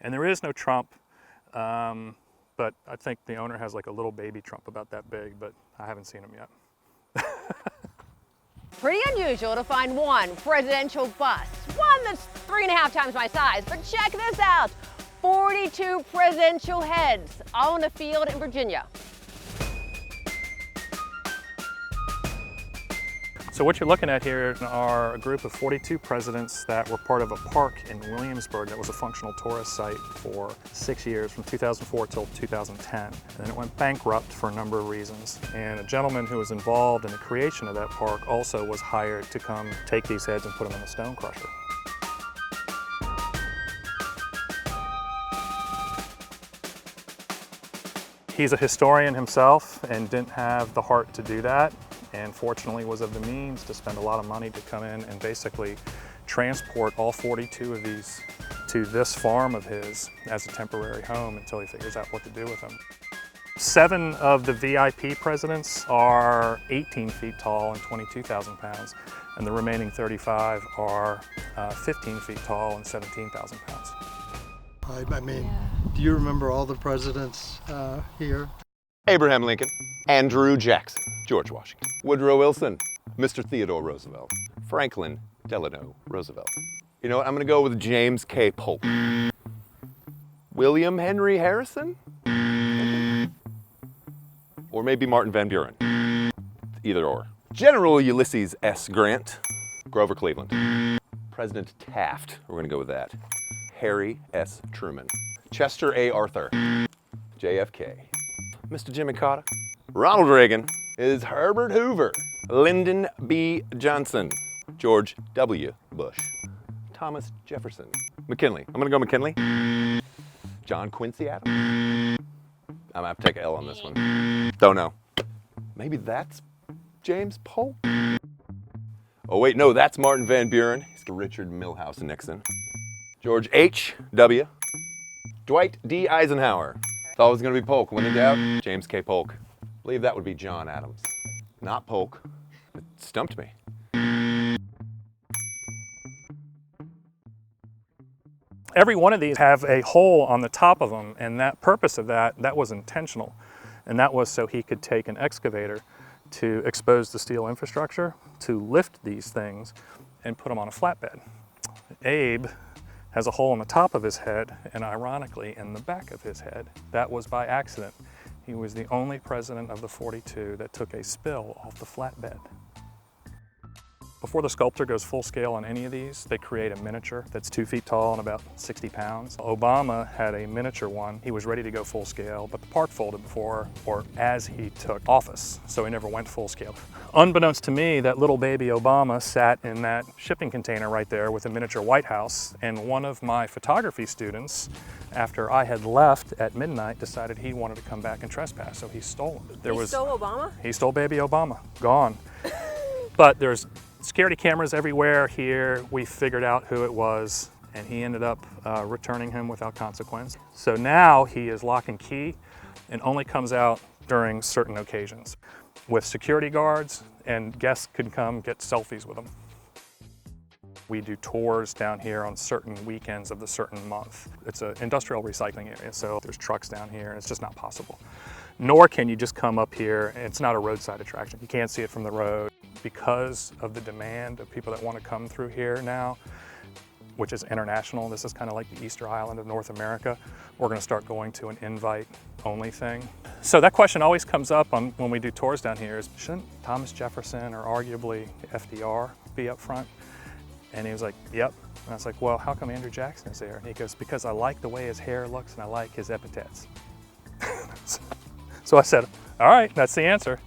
And there is no Trump, but I think the owner has like a little baby Trump about that big, but I haven't seen him yet. Pretty unusual to find one presidential bust, one that's 3.5 times my size, but check this out. 42 presidential heads, all in a field in Virginia. So what you're looking at here are a group of 42 presidents that were part of a park in Williamsburg that was a functional tourist site for 6 years, from 2004 till 2010. And then it went bankrupt for a number of reasons. And a gentleman who was involved in the creation of that park also was hired to come take these heads and put them in a stone crusher. He's a historian himself and didn't have the heart to do that, and fortunately was of the means to spend a lot of money to come in and basically transport all 42 of these to this farm of his as a temporary home until he figures out what to do with them. 7 of the VIP presidents are 18 feet tall and 22,000 pounds, and the remaining 35 are 15 feet tall and 17,000 pounds. I mean, do you remember all the presidents here? Abraham Lincoln, Andrew Jackson, George Washington, Woodrow Wilson, Mr. Theodore Roosevelt, Franklin Delano Roosevelt. You know what, I'm gonna go with James K. Polk. William Henry Harrison? Or maybe Martin Van Buren. Either or. General Ulysses S. Grant, Grover Cleveland. President Taft, we're gonna go with that. Harry S. Truman, Chester A. Arthur, JFK, Mr. Jimmy Carter, Ronald Reagan, is Herbert Hoover, Lyndon B. Johnson, George W. Bush, Thomas Jefferson, McKinley. I'm gonna go McKinley. John Quincy Adams. I'm gonna have to take an L on this one. Don't know. Maybe that's James Polk? Oh wait, no, that's Martin Van Buren. He's Richard Milhous Nixon. George H.W. Dwight D. Eisenhower. Thought it was going to be Polk. When in doubt, James K. Polk. Believe that would be John Adams. Not Polk. It stumped me. Every one of these have a hole on the top of them, and that purpose of that was intentional. And that was so he could take an excavator to expose the steel infrastructure, to lift these things, and put them on a flatbed. Abe has a hole in the top of his head and ironically in the back of his head. That was by accident. He was the only president of the 42 that took a spill off the flatbed. Before the sculptor goes full scale on any of these, they create a miniature that's 2 feet tall and about 60 pounds. Obama had a miniature one. He was ready to go full scale, but the part folded before or as he took office, so he never went full scale. Unbeknownst to me, that little baby Obama sat in that shipping container right there with a miniature White House, and one of my photography students, after I had left at midnight, decided he wanted to come back and trespass, so he stole it. He stole Obama? He stole baby Obama, gone. But there's security cameras everywhere here. We figured out who it was, and he ended up returning him without consequence. So now he is lock and key and only comes out during certain occasions with security guards, and guests can come get selfies with him. We do tours down here on certain weekends of the certain month. It's an industrial recycling area, so there's trucks down here, and it's just not possible. Nor can you just come up here, and it's not a roadside attraction. You can't see it from the road. Because of the demand of people that want to come through here now, which is international, this is kind of like the Easter Island of North America, we're going to start going to an invite-only thing. So that question always comes up when we do tours down here is, shouldn't Thomas Jefferson or arguably FDR be up front? And he was like, yep. And I was like, well, how come Andrew Jackson is there? And he goes, because I like the way his hair looks and I like his epithets. So I said, all right, that's the answer.